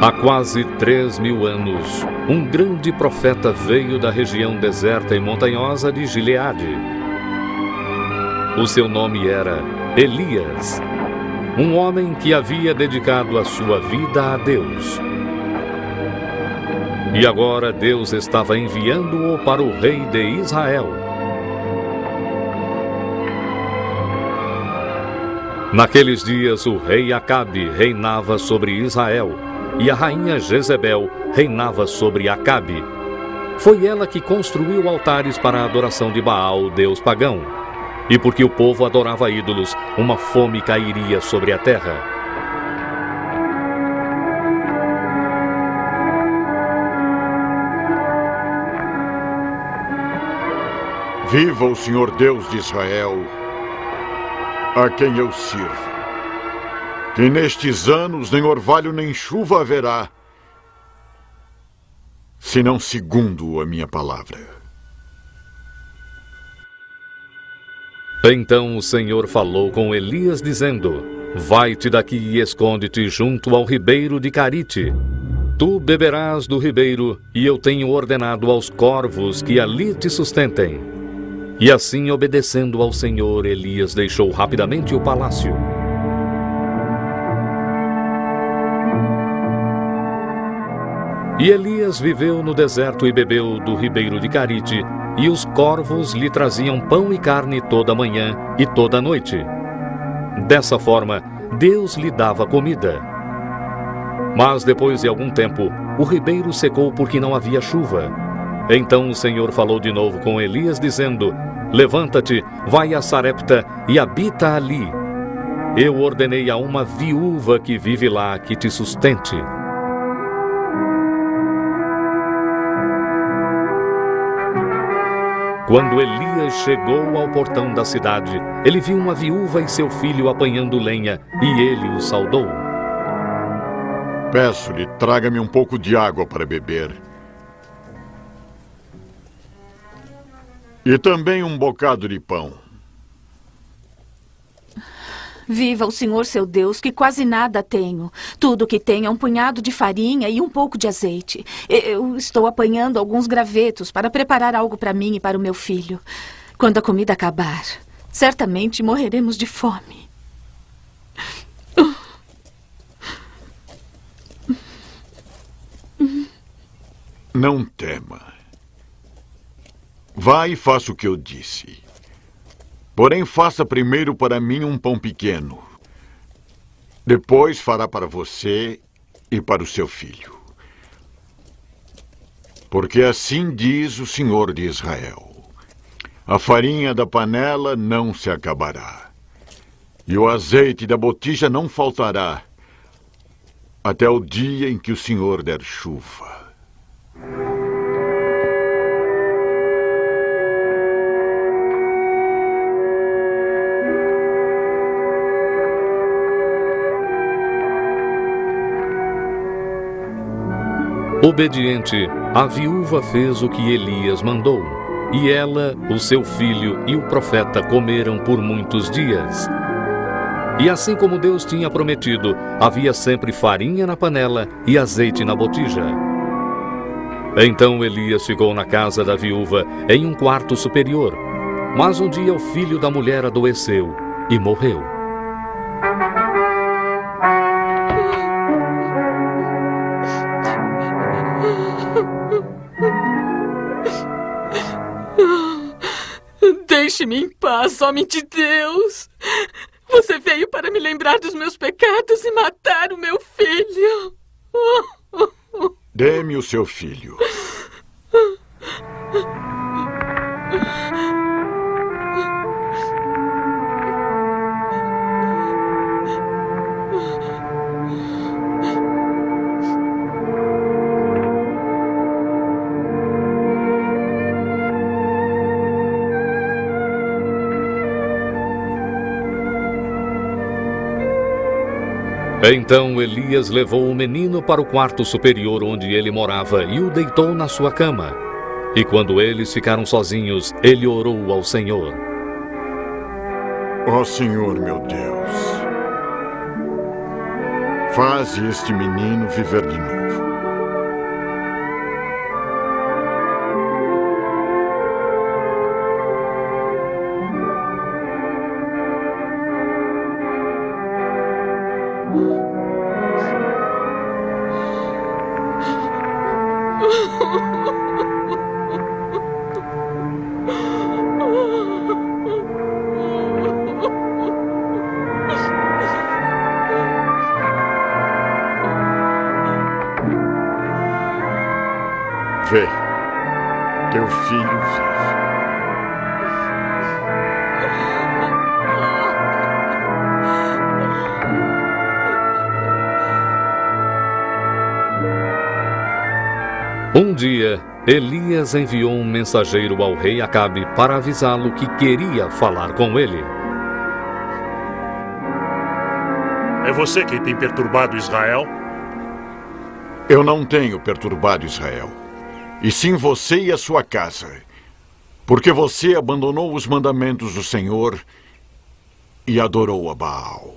Há quase 3.000 anos, um grande profeta veio da região deserta e montanhosa de Gileade. O seu nome era Elias, um homem que havia dedicado a sua vida a Deus. E agora Deus estava enviando-o para o rei de Israel. Naqueles dias, o rei Acabe reinava sobre Israel, e a rainha Jezebel reinava sobre Acabe. Foi ela que construiu altares para a adoração de Baal, deus pagão. E porque o povo adorava ídolos, uma fome cairia sobre a terra. Viva o Senhor Deus de Israel, a quem eu sirvo, que nestes anos nem orvalho nem chuva haverá, senão segundo a minha palavra. Então o Senhor falou com Elias, dizendo: Vai-te daqui e esconde-te junto ao ribeiro de Carite. Tu beberás do ribeiro, e eu tenho ordenado aos corvos que ali te sustentem. E assim, obedecendo ao Senhor, Elias deixou rapidamente o palácio. E Elias viveu no deserto e bebeu do ribeiro de Carite, e os corvos lhe traziam pão e carne toda manhã e toda noite. Dessa forma, Deus lhe dava comida. Mas depois de algum tempo, o ribeiro secou porque não havia chuva. Então o Senhor falou de novo com Elias, dizendo: Levanta-te, vai a Sarepta e habita ali. Eu ordenei a uma viúva que vive lá que te sustente. Quando Elias chegou ao portão da cidade, ele viu uma viúva e seu filho apanhando lenha, e ele o saudou. Peço-lhe, traga-me um pouco de água para beber. E também um bocado de pão. Viva o Senhor seu Deus, que quase nada tenho. Tudo que tenho é um punhado de farinha e um pouco de azeite. Eu estou apanhando alguns gravetos para preparar algo para mim e para o meu filho. Quando a comida acabar, certamente morreremos de fome. Não tema. Vá e faça o que eu disse. Porém, faça primeiro para mim um pão pequeno. Depois fará para você e para o seu filho. Porque assim diz o Senhor de Israel: a farinha da panela não se acabará, e o azeite da botija não faltará, até o dia em que o Senhor der chuva. Obediente, a viúva fez o que Elias mandou, e ela, o seu filho e o profeta comeram por muitos dias. E assim como Deus tinha prometido, havia sempre farinha na panela e azeite na botija. Então Elias ficou na casa da viúva, em um quarto superior. Mas um dia o filho da mulher adoeceu e morreu. Deixe-me em paz, homem de Deus. Você veio para me lembrar dos meus pecados e matar o meu filho. Dê-me o seu filho. Então Elias levou o menino para o quarto superior onde ele morava e o deitou na sua cama. E quando eles ficaram sozinhos, ele orou ao Senhor. Ó Senhor, meu Deus, Faze este menino viver de novo. Vê, teu filho vive. Um dia, Elias enviou um mensageiro ao rei Acabe para avisá-lo que queria falar com ele. É você quem tem perturbado Israel? Eu não tenho perturbado Israel, e sim você e a sua casa, porque você abandonou os mandamentos do Senhor e adorou a Baal.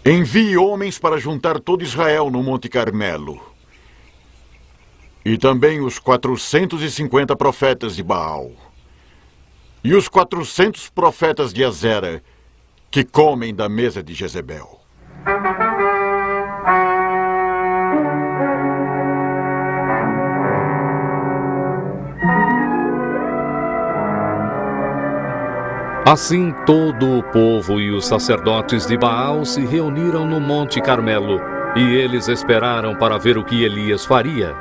Envie homens para juntar todo Israel no Monte Carmelo, e também os 450 profetas de Baal, e os 400 profetas de Azera, que comem da mesa de Jezebel. Assim todo o povo e os sacerdotes de Baal se reuniram no Monte Carmelo, e eles esperaram para ver o que Elias faria.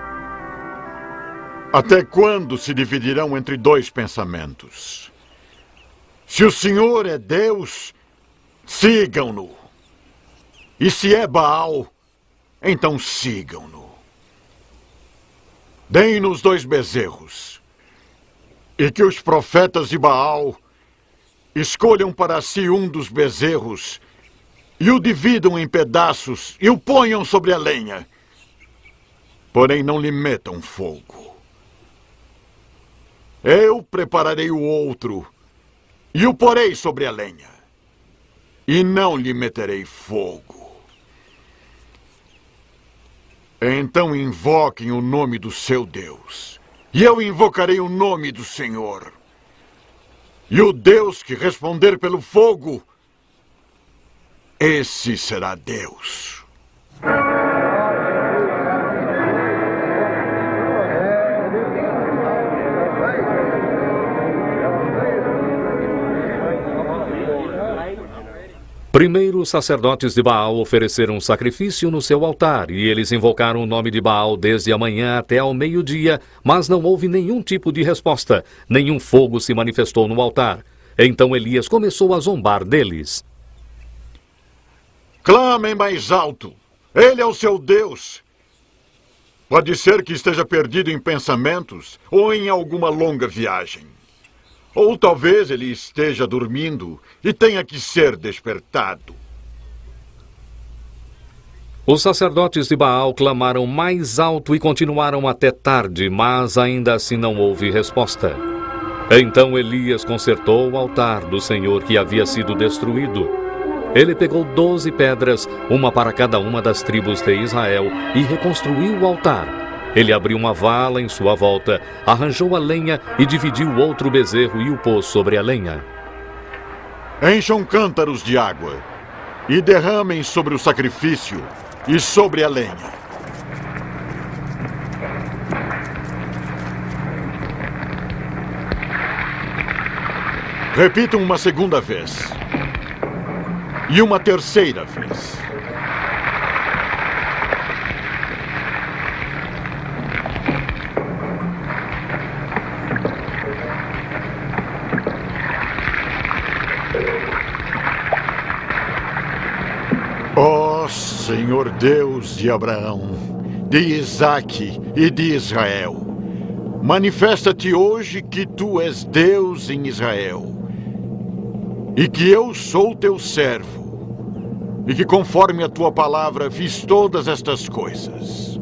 Até quando se dividirão entre dois pensamentos? Se o Senhor é Deus, sigam-no. E se é Baal, então sigam-no. Deem-nos 2 bezerros, e que os profetas de Baal escolham para si um dos bezerros e o dividam em pedaços e o ponham sobre a lenha. Porém, não lhe metam fogo. Eu prepararei o outro e o porei sobre a lenha, e não lhe meterei fogo. Então invoquem o nome do seu Deus, e eu invocarei o nome do Senhor. E o Deus que responder pelo fogo, esse será Deus. Primeiro, os sacerdotes de Baal ofereceram um sacrifício no seu altar, e eles invocaram o nome de Baal desde a manhã até ao meio-dia, mas não houve nenhum tipo de resposta, nenhum fogo se manifestou no altar. Então Elias começou a zombar deles. Clamem mais alto! Ele é o seu Deus! Pode ser que esteja perdido em pensamentos ou em alguma longa viagem. Ou talvez ele esteja dormindo e tenha que ser despertado. Os sacerdotes de Baal clamaram mais alto e continuaram até tarde, mas ainda assim não houve resposta. Então Elias consertou o altar do Senhor que havia sido destruído. Ele pegou 12 pedras, uma para cada uma das tribos de Israel, e reconstruiu o altar. Ele abriu uma vala em sua volta, arranjou a lenha e dividiu o outro bezerro e o pôs sobre a lenha. Encham cântaros de água e derramem sobre o sacrifício e sobre a lenha. Repitam uma segunda vez. E uma terceira vez. Ó Senhor Deus de Abraão, de Isaque e de Israel, manifesta-te hoje que tu és Deus em Israel, e que eu sou teu servo, e que conforme a tua palavra fiz todas estas coisas.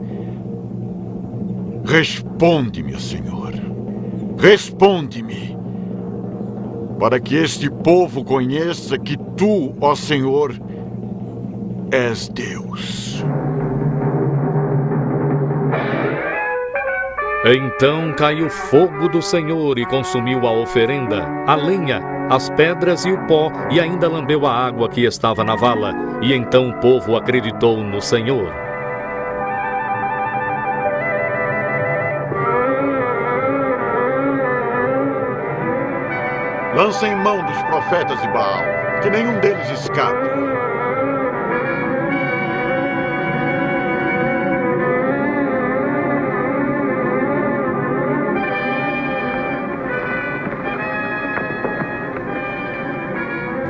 Responde-me, Senhor, responde-me, para que este povo conheça que tu, ó Senhor, és Deus. Então caiu fogo do Senhor e consumiu a oferenda, a lenha, as pedras e o pó, e ainda lambeu a água que estava na vala. E então o povo acreditou no Senhor. Lancem mão dos profetas de Baal, que nenhum deles escape.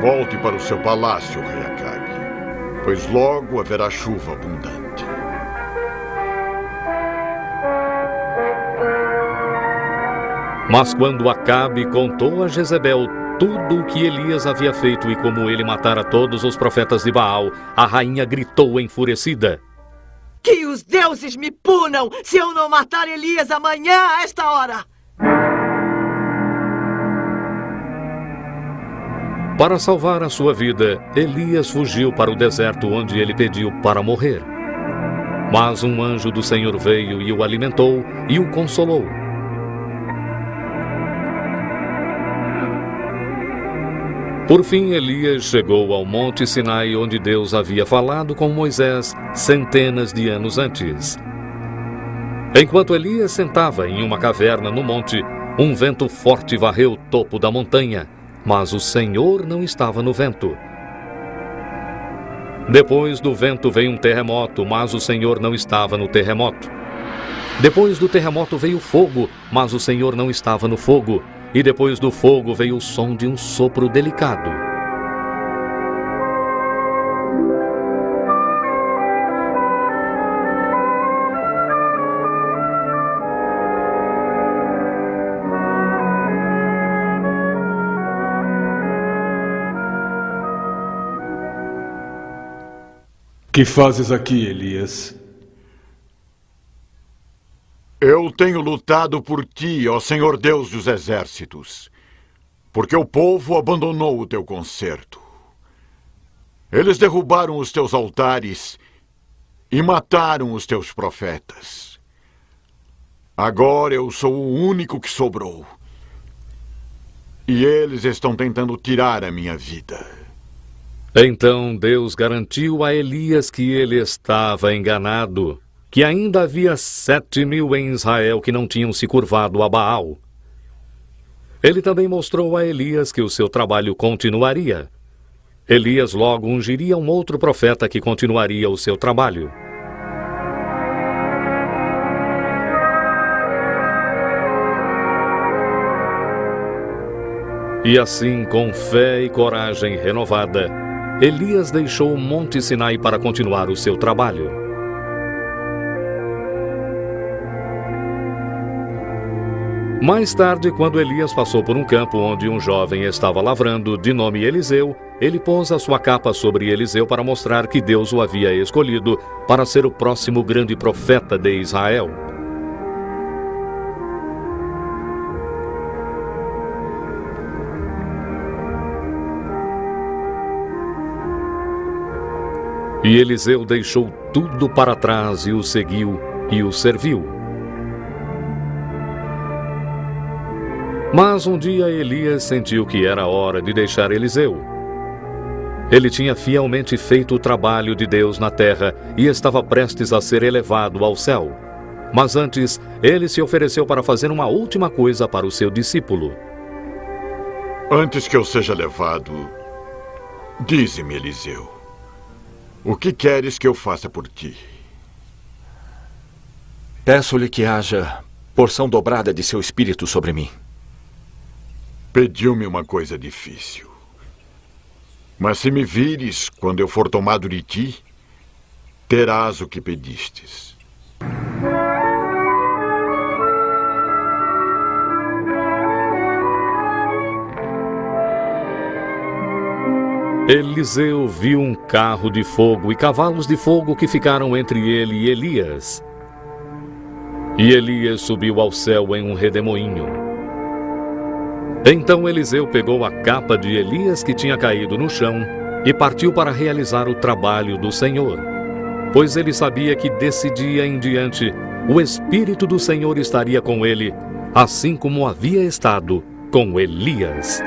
Volte para o seu palácio, rei Acabe, pois logo haverá chuva abundante. Mas quando Acabe contou a Jezebel tudo o que Elias havia feito e como ele matara todos os profetas de Baal, a rainha gritou enfurecida: Que os deuses me punam se eu não matar Elias amanhã a esta hora! Para salvar a sua vida, Elias fugiu para o deserto onde ele pediu para morrer. Mas um anjo do Senhor veio e o alimentou e o consolou. Por fim, Elias chegou ao Monte Sinai, onde Deus havia falado com Moisés centenas de anos antes. Enquanto Elias sentava em uma caverna no monte, um vento forte varreu o topo da montanha, mas o Senhor não estava no vento. Depois do vento veio um terremoto, mas o Senhor não estava no terremoto. Depois do terremoto veio fogo, mas o Senhor não estava no fogo. E depois do fogo veio o som de um sopro delicado. Que fazes aqui, Elias? Eu tenho lutado por ti, ó Senhor Deus dos exércitos, porque o povo abandonou o teu concerto. Eles derrubaram os teus altares e mataram os teus profetas. Agora eu sou o único que sobrou. E eles estão tentando tirar a minha vida. Então Deus garantiu a Elias que ele estava enganado, que ainda havia 7.000 em Israel que não tinham se curvado a Baal. Ele também mostrou a Elias que o seu trabalho continuaria. Elias logo ungiria um outro profeta que continuaria o seu trabalho. E assim, com fé e coragem renovada, Elias deixou o Monte Sinai para continuar o seu trabalho. Mais tarde, quando Elias passou por um campo onde um jovem estava lavrando, de nome Eliseu, ele pôs a sua capa sobre Eliseu para mostrar que Deus o havia escolhido para ser o próximo grande profeta de Israel. E Eliseu deixou tudo para trás e o seguiu e o serviu. Mas um dia Elias sentiu que era hora de deixar Eliseu. Ele tinha fielmente feito o trabalho de Deus na terra e estava prestes a ser elevado ao céu. Mas antes, ele se ofereceu para fazer uma última coisa para o seu discípulo. Antes que eu seja levado, dize-me, Eliseu, o que queres que eu faça por ti? Peço-lhe que haja porção dobrada de seu espírito sobre mim. Pediu-me uma coisa difícil. Mas se me vires quando eu for tomado de ti, terás o que pedistes. Eliseu viu um carro de fogo e cavalos de fogo que ficaram entre ele e Elias. E Elias subiu ao céu em um redemoinho. Então Eliseu pegou a capa de Elias que tinha caído no chão e partiu para realizar o trabalho do Senhor, pois ele sabia que desse dia em diante o Espírito do Senhor estaria com ele, assim como havia estado com Elias.